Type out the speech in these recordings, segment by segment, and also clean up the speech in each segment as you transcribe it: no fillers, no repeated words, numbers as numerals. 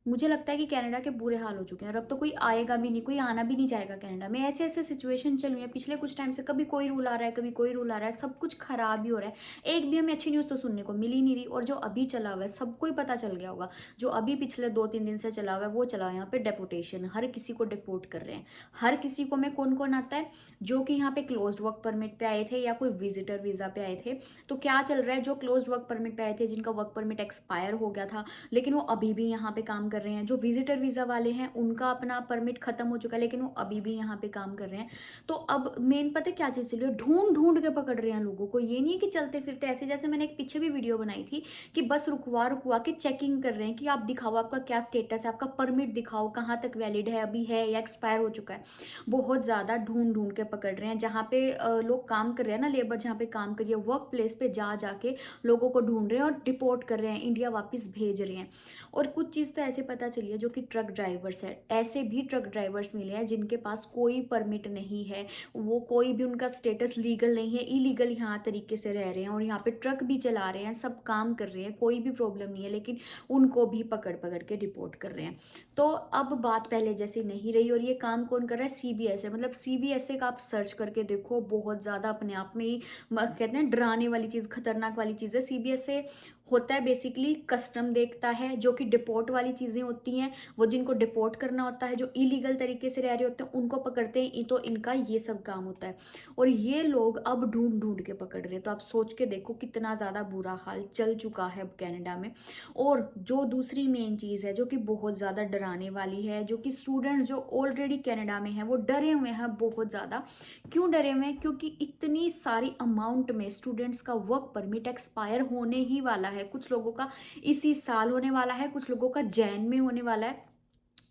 मुझे लगता है कि कनाडा के बुरे हाल हो चुके हैं और अब तो कोई आएगा भी नहीं, कोई आना भी नहीं चाहेगा कनाडा में। ऐसे ऐसे सिचुएशन चल रही है पिछले कुछ टाइम से, कभी कोई रूल आ रहा है, कभी कोई रूल आ रहा है, सब कुछ खराब ही हो रहा है। एक भी हमें अच्छी न्यूज़ तो सुनने को मिल ही नहीं रही। और जो अभी चला हुआ है, सबको ही पता चल गया होगा, जो अभी पिछले 2-3 दिन से चला हुआ है वो चला हुआ है, यहाँ पे डेपोटेशन, हर किसी को डिपोर्ट कर रहे हैं। हर किसी को में कौन कौन आता है, जो कि यहाँ पे क्लोज्ड वर्क परमिट पे आए थे या कोई विजिटर वीज़ा पे आए थे। तो क्या चल रहा है, जो क्लोज्ड वर्क परमिट पे आए थे, जिनका वर्क परमिट एक्सपायर हो गया था लेकिन वो अभी भी यहाँ पे काम कर रहे हैं। जो विजिटर वीज़ा वाले हैं उनका अपना परमिट खत्म हो चुका है लेकिन वो अभी भी यहाँ पे काम कर रहे हैं। तो अब मेन पता है क्या चीज़ चल रही है, ढूंढ ढूंढ के पकड़ रहे हैं लोगों को। ये नहीं है कि चलते फिरते ऐसे, जैसे मैंने एक पीछे भी वीडियो बनाई थी कि बस रुकवा रुकवा के चेकिंग कर रहे हैं कि आप दिखाओ आपका क्या स्टेटस है, आपका परमिट दिखाओ कहाँ तक वैलिड है, अभी है या एक्सपायर हो चुका है। बहुत ज़्यादा ढूंढ ढूंढ के पकड़ रहे हैं। जहाँ पे लोग काम कर रहे हैं ना, लेबर जहाँ पे काम कर रही है, वर्क प्लेस पे जा जाके लोगों को ढूंढ रहे हैं और डिपोर्ट कर रहे हैं, इंडिया वापस भेज रहे हैं। और कुछ चीज़ तो ऐसे पता चली है, जो कि ट्रक ड्राइवर्स है, ऐसे भी ट्रक ड्राइवर्स मिले हैं जिनके पास कोई परमिट नहीं है, वो कोई भी उनका स्टेटस लीगल नहीं है, इलीगल यहाँ तरीके से रह रहे हैं और यहाँ पे ट्रक भी चला रहे हैं, सब काम कर रहे हैं, कोई भी प्रॉब्लम नहीं है, लेकिन उनको भी पकड़ पकड़ के डिपोर्ट कर रहे हैं। तो अब बात पहले जैसी नहीं रही। और ये काम कौन कर रहा है, सीबीएसए। मतलब सीबीएसए का आप सर्च करके देखो, बहुत ज़्यादा अपने आप में ही कहते हैं डराने वाली चीज़, खतरनाक वाली चीज़ है। सीबीएसए होता है बेसिकली कस्टम देखता है, जो कि डिपोर्ट वाली चीज़ें होती हैं, वो जिनको डिपोर्ट करना होता है, जो इलीगल तरीके से रह रहे होते हैं उनको पकड़ते हैं। तो इनका ये सब काम होता है और ये लोग अब ढूंढ ढूंढ के पकड़ रहे हैं। तो आप सोच के देखो कितना ज़्यादा बुरा हाल चल चुका है अब कनाडा में। और जो दूसरी मेन चीज़ है जो कि बहुत ज़्यादा डराने वाली है, जो कि स्टूडेंट्स जो ऑलरेडी कनाडा में हैं वो डरे हुए हैं बहुत ज़्यादा। क्यों डरे हुए हैं, क्योंकि इतनी सारी अमाउंट में स्टूडेंट्स का वर्क परमिट एक्सपायर होने ही वाला है। कुछ लोगों का इसी साल होने वाला है, कुछ लोगों का जैन में होने वाला है।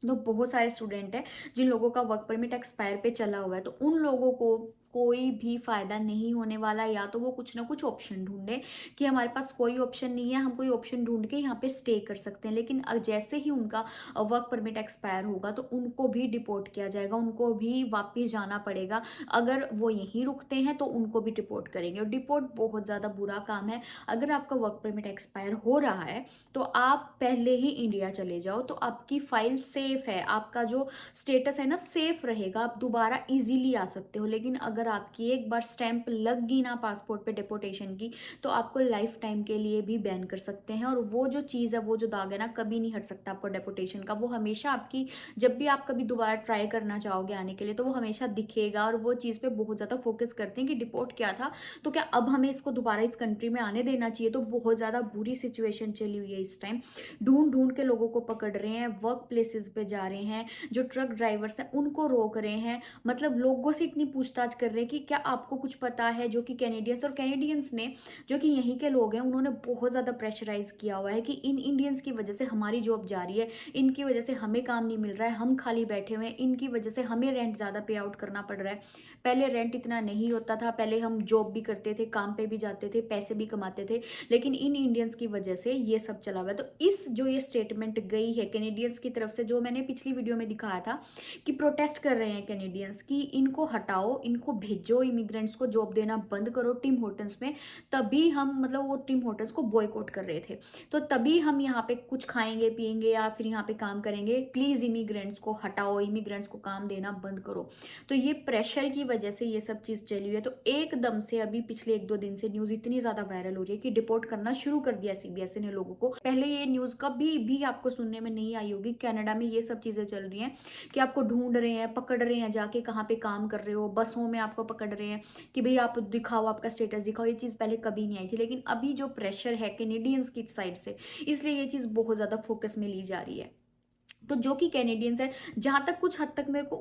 तो बहुत सारे स्टूडेंट हैं जिन लोगों का वर्क परमिट एक्सपायर पे चला हुआ है, तो उन लोगों को कोई भी फायदा नहीं होने वाला। या तो वो कुछ ना कुछ ऑप्शन ढूंढे कि हमारे पास कोई ऑप्शन नहीं है, हम कोई ऑप्शन ढूंढ के यहाँ पे स्टे कर सकते हैं, लेकिन जैसे ही उनका वर्क परमिट एक्सपायर होगा तो उनको भी डिपोर्ट किया जाएगा, उनको भी वापस जाना पड़ेगा। अगर वो यहीं रुकते हैं तो उनको भी डिपोर्ट करेंगे। और डिपोर्ट बहुत ज़्यादा बुरा काम है। अगर आपका वर्क परमिट एक्सपायर हो रहा है तो आप पहले ही इंडिया चले जाओ, तो आपकी फाइल सेफ है, आपका जो स्टेटस है ना सेफ रहेगा, आप दोबारा इजीली आ सकते हो। लेकिन अगर आपकी एक बार स्टैंप लग गई ना पासपोर्ट पे डिपोर्टेशन की, तो आपको लाइफ टाइम के लिए भी बैन कर सकते हैं। और वो जो चीज़ है, वो जो दाग है ना, कभी नहीं हट सकता आपको डिपोर्टेशन का। वो हमेशा आपकी, जब भी आप कभी दोबारा ट्राई करना चाहोगे आने के लिए, तो वो हमेशा दिखेगा। और वो चीज़ पे बहुत ज़्यादा फोकस करते हैं कि डिपोर्ट किया था तो क्या अब हमें इसको दोबारा इस कंट्री में आने देना चाहिए। तो बहुत ज़्यादा बुरी सिचुएशन चली हुई है इस टाइम। ढूंढ ढूंढ के लोगों को पकड़ रहे हैं, वर्क प्लेसेस पे जा रहे हैं, जो ट्रक ड्राइवर्स हैं उनको रोक रहे हैं। मतलब लोगों से इतनी पूछताछ कर रहे हैं कि क्या आपको कुछ पता है, जो कि कैनेडियंस, और कैनेडियंस ने, जो कि यहीं के लोग हैं, उन्होंने बहुत ज़्यादा प्रेशराइज किया हुआ है कि इन इंडियंस की वजह से हमारी जॉब जा रही है, इनकी वजह से हमें काम नहीं मिल रहा है, हम खाली बैठे हुए हैं, इनकी वजह से हमें रेंट ज़्यादा पे आउट करना पड़ रहा है। पहले रेंट इतना नहीं होता था, पहले हम जॉब भी करते थे, काम पे भी जाते थे, पैसे भी कमाते थे, लेकिन इन इंडियंस की वजह से ये सब चला हुआ है। तो इस जो ये स्टेटमेंट गई है कैनेडियंस की तरफ से, जो मैंने पिछली वीडियो में दिखाया था कि प्रोटेस्ट कर रहे हैं कैनेडियंस कि इनको हटाओ, इनको भेजो, इमिग्रेंट्स को जॉब देना बंद करो टिम होटल्स में, तभी हम, मतलब वो टिम होटल्स को बॉयकॉट कर रहे थे, तो तभी हम यहाँ पे कुछ खाएंगे पिएंगे या फिर यहाँ पे काम करेंगे। प्लीज इमिग्रेंट्स को हटाओ, इमिग्रेंट्स को काम देना बंद करो। तो ये प्रेशर की वजह से ये सब चीज चली हुई है। तो एकदम से अभी पिछले 1-2 दिन से न्यूज इतनी ज्यादा वायरल हो रही है कि डिपोर्ट करना शुरू कर दिया सीबीएसई ने लोगों को। पहले ये न्यूज कभी भी आपको सुनने में नहीं आई होगी। कनाडा में ये सब चीजें चल रही हैं कि आपको ढूंढ रहे हैं, पकड़ रहे हैं, जाके कहाँ पे काम कर रहे हो, बसों में आपको पकड़ रहे हैं कि भाई आप दिखाओ, आपका स्टेटस दिखाओ। ये चीज पहले कभी नहीं आई थी, लेकिन अभी जो प्रेशर है कैनेडियंस की साइड से, इसलिए ये चीज बहुत ज्यादा फोकस में ली जा रही है। तो जो कि कैनेडियंस है, जहां तक कुछ हद तक मेरे को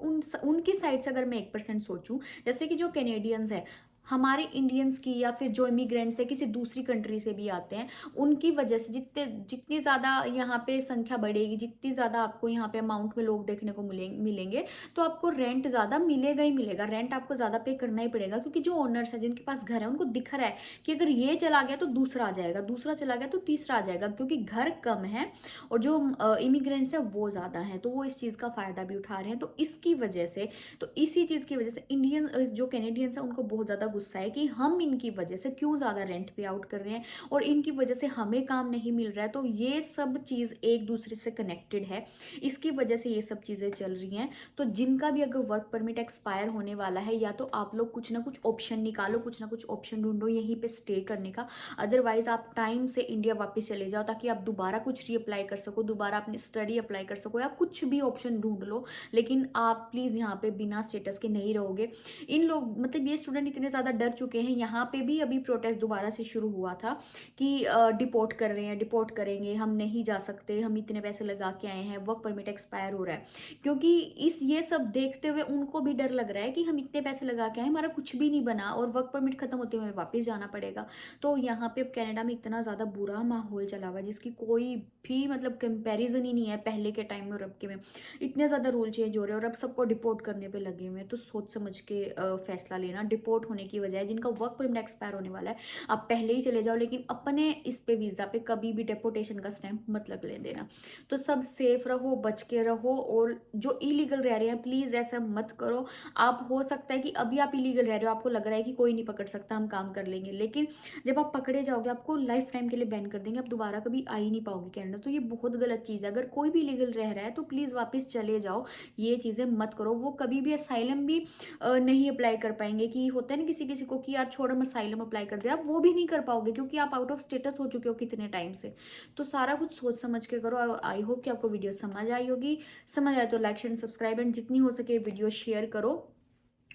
उनकी साइड से अगर मैं 1% सोचूं, जैसे कि जो कैनेडियंस है, हमारे इंडियंस की या फिर जो इमिग्रेंट्स है किसी दूसरी कंट्री से भी आते हैं, उनकी वजह से जितनी ज़्यादा यहाँ पे संख्या बढ़ेगी, जितनी ज़्यादा आपको यहाँ पे अमाउंट में लोग देखने को मिलेंगे, तो आपको रेंट ज़्यादा मिलेगा ही मिलेगा। रेंट आपको ज़्यादा पे करना ही पड़ेगा, क्योंकि जो ओनर्स है, जिनके पास घर है, उनको दिख रहा है कि अगर ये चला गया तो दूसरा आ जाएगा, दूसरा चला गया तो तीसरा आ जाएगा, क्योंकि घर कम है और जो इमिग्रेंट्स है वो ज़्यादा हैं, तो वो इस चीज़ का फ़ायदा भी उठा रहे हैं। तो इसकी वजह से, तो इसी चीज़ की वजह से इंडियन जो कैनेडियंस है उनको बहुत ज़्यादा गुस्सा है कि हम इनकी वजह से क्यों ज़्यादा रेंट पे आउट कर रहे हैं और इनकी वजह से हमें काम नहीं मिल रहा है। तो ये सब चीज़ एक दूसरे से कनेक्टेड है, इसकी वजह से ये सब चीज़ें चल रही हैं। तो जिनका भी अगर वर्क परमिट एक्सपायर होने वाला है, या तो आप लोग कुछ ना कुछ ऑप्शन निकालो, कुछ ना कुछ ऑप्शन ढूंढो यहीं पे स्टे करने का। अदरवाइज आप टाइम से इंडिया वापस चले जाओ, ताकि आप दोबारा कुछ रीअप्लाई कर सको, दोबारा अपनी स्टडी अप्लाई कर सको, या कुछ भी ऑप्शन ढूंढ लो। लेकिन आप प्लीज़ यहाँ पे बिना स्टेटस के नहीं रहोगे। इन लोग मतलब ये स्टूडेंट इतने ज़्यादा डर चुके हैं। यहाँ पे भी अभी प्रोटेस्ट दोबारा से शुरू हुआ था कि डिपोर्ट कर रहे हैं, डिपोर्ट करेंगे, हम नहीं जा सकते, हम इतने पैसे लगा के आए हैं, वर्क परमिट एक्सपायर हो रहा है। क्योंकि इस ये सब देखते हुए उनको भी डर लग रहा है कि हम इतने पैसे लगा के आए, हमारा कुछ भी नहीं बना और वर्क परमिट खत्म होते हुए हमें वापस जाना पड़ेगा। तो यहाँ पे अब कनाडा में इतना ज़्यादा बुरा माहौल चला हुआ है जिसकी कोई भी मतलब कंपैरिजन ही नहीं है पहले के टाइम में और अब के में। इतने ज़्यादा रूल चेंज हो रहे हैं और अब सबको डिपोर्ट करने पे लगे हुए हैं। तो सोच समझ के फैसला लेना। डिपोर्ट होने की बजाय जिनका वर्क परमिट एक्सपायर होने वाला है, आप पहले ही चले जाओ, लेकिन अपने इस पे वीज़ा पे कभी भी डिपोर्टेशन का स्टैंप मत लग ले देना। तो सब सेफ रहो, बच के रहो, और जो इलीगल रह रहे हैं प्लीज़ ऐसा मत करो। आप हो सकता है कि अभी आप इलीगल रह रहे हो, आपको लग रहा है कि कोई नहीं पकड़ सकता, हम काम कर लेंगे, लेकिन जब आप पकड़े जाओगे आपको लाइफ टाइम के लिए बैन कर देंगे, आप दोबारा कभी आ ही नहीं पाओगे कनाडा। तो ये बहुत गलत चीज़ है। अगर कोई भी लीगल रह रहा है तो प्लीज़ वापस चले जाओ, ये चीज़ें मत करो। वो कभी भी असाइलम भी नहीं अप्लाई कर पाएंगे। कि होता है ना किसी किसी को कि यार छोड़ हम असाइलम अप्लाई कर दे, आप वो भी नहीं कर पाओगे क्योंकि आप आउट ऑफ स्टेटस हो चुके हो कितने टाइम से। तो सारा कुछ सोच समझ के करो। आई होप कि आपको वीडियो समझ आई होगी। समझ आए तो लाइक शेयर सब्सक्राइब एंड जितनी हो सके वीडियो शेयर करो,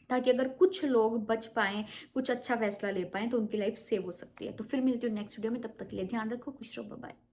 ताकि अगर कुछ लोग बच पाएँ, कुछ अच्छा फैसला ले पाएँ, तो उनकी लाइफ सेव हो सकती है। तो फिर मिलती हूँ नेक्स्ट वीडियो में, तब तक के लिए ध्यान रखो, खुश रहो, बाय बाय।